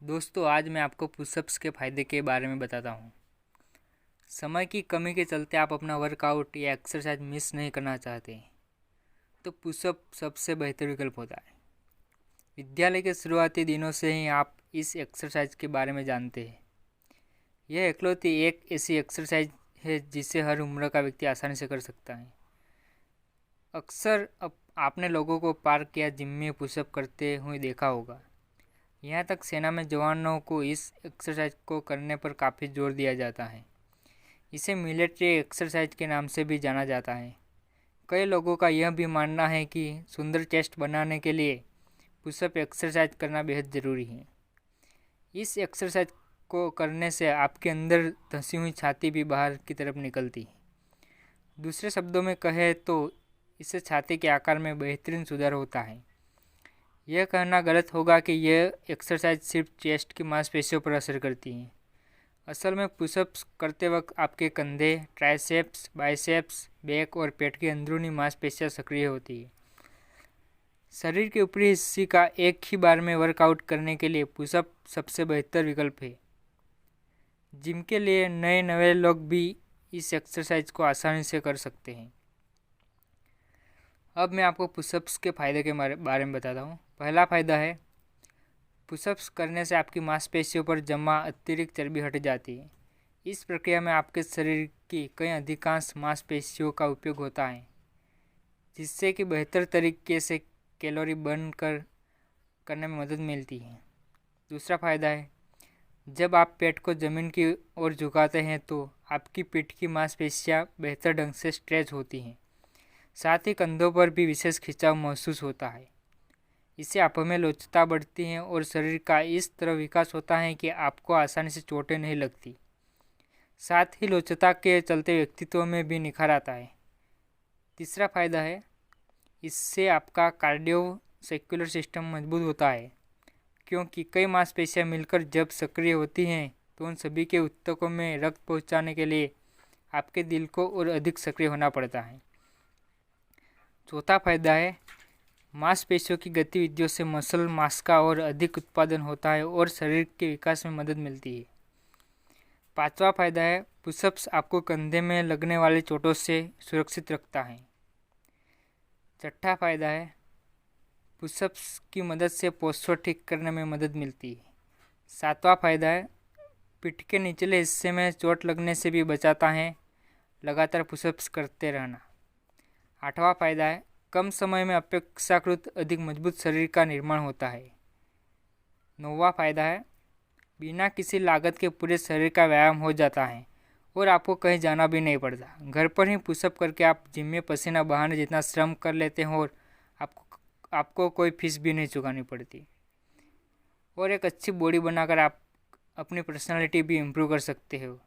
दोस्तों, आज मैं आपको पुशअप्स के फ़ायदे के बारे में बताता हूँ। समय की कमी के चलते आप अपना वर्कआउट या एक्सरसाइज मिस नहीं करना चाहते, तो पुशअप सबसे बेहतर विकल्प होता है। विद्यालय के शुरुआती दिनों से ही आप इस एक्सरसाइज के बारे में जानते हैं। यह इकलौती एक ऐसी एक्सरसाइज है जिसे हर उम्र का व्यक्ति आसानी से कर सकता है। अक्सर आपने लोगों को पार्क या जिम में पुशअप करते हुए देखा होगा। यहाँ तक सेना में जवानों को इस एक्सरसाइज को करने पर काफ़ी जोर दिया जाता है। इसे मिलिट्री एक्सरसाइज के नाम से भी जाना जाता है। कई लोगों का यह भी मानना है कि सुंदर चेस्ट बनाने के लिए पुशअप एक्सरसाइज करना बेहद ज़रूरी है। इस एक्सरसाइज को करने से आपके अंदर धंसी हुई छाती भी बाहर की तरफ निकलती है। दूसरे शब्दों में कहें तो इससे छाती के आकार में बेहतरीन सुधार होता है। यह कहना गलत होगा कि यह एक्सरसाइज सिर्फ चेस्ट की मांसपेशियों पर असर करती है। असल में पुशअप्स करते वक्त आपके कंधे, ट्राइसेप्स, बाइसेप्स, बैक और पेट की अंदरूनी मांसपेशियां सक्रिय होती है। शरीर के ऊपरी हिस्से का एक ही बार में वर्कआउट करने के लिए पुशअप सबसे बेहतर विकल्प है। जिम के लिए नए लोग भी इस एक्सरसाइज को आसानी से कर सकते हैं। अब मैं आपको पुशअप्स के फ़ायदे के बारे में बताता हूँ। पहला फ़ायदा है, पुशअप्स करने से आपकी मांसपेशियों पर जमा अतिरिक्त चर्बी हट जाती है। इस प्रक्रिया में आपके शरीर की कई अधिकांश मांसपेशियों का उपयोग होता है, जिससे कि बेहतर तरीके से कैलोरी बर्न करने में मदद मिलती है। दूसरा फ़ायदा है, जब आप पेट को ज़मीन की ओर झुकाते हैं तो आपकी पीठ की मांसपेशियां बेहतर ढंग से स्ट्रेच होती हैं। साथ ही कंधों पर भी विशेष खिंचाव महसूस होता है। इससे आप में लचकता बढ़ती है और शरीर का इस तरह विकास होता है कि आपको आसानी से चोटें नहीं लगती। साथ ही लचकता के चलते व्यक्तित्व में भी निखार आता है। तीसरा फ़ायदा है, इससे आपका कार्डियोवैस्कुलर सिस्टम मजबूत होता है, क्योंकि कई मांसपेशियां मिलकर जब सक्रिय होती हैं तो उन सभी के ऊतकों में रक्त पहुंचाने के लिए आपके दिल को और अधिक सक्रिय होना पड़ता है। चौथा फ़ायदा है, मांसपेशियों की गतिविधियों से मसल मास का और अधिक उत्पादन होता है और शरीर के विकास में मदद मिलती है। पांचवा फ़ायदा है, पुशअप्स आपको कंधे में लगने वाली चोटों से सुरक्षित रखता है। छठा फ़ायदा है, पुशअप्स की मदद से पोस्चर ठीक करने में मदद मिलती है। सातवां फ़ायदा है, पीठ के निचले हिस्से में चोट लगने से भी बचाता है लगातार पुशअप्स करते रहना। आठवां फ़ायदा है, कम समय में अपेक्षाकृत अधिक मजबूत शरीर का निर्माण होता है। नौवां फ़ायदा है, बिना किसी लागत के पूरे शरीर का व्यायाम हो जाता है और आपको कहीं जाना भी नहीं पड़ता। घर पर ही पुशअप करके आप जिम में पसीना बहाने जितना श्रम कर लेते हैं और आपको कोई फीस भी नहीं चुकानी पड़ती। और एक अच्छी बॉडी बनाकर आप अपनी पर्सनालिटी भी इम्प्रूव कर सकते हो।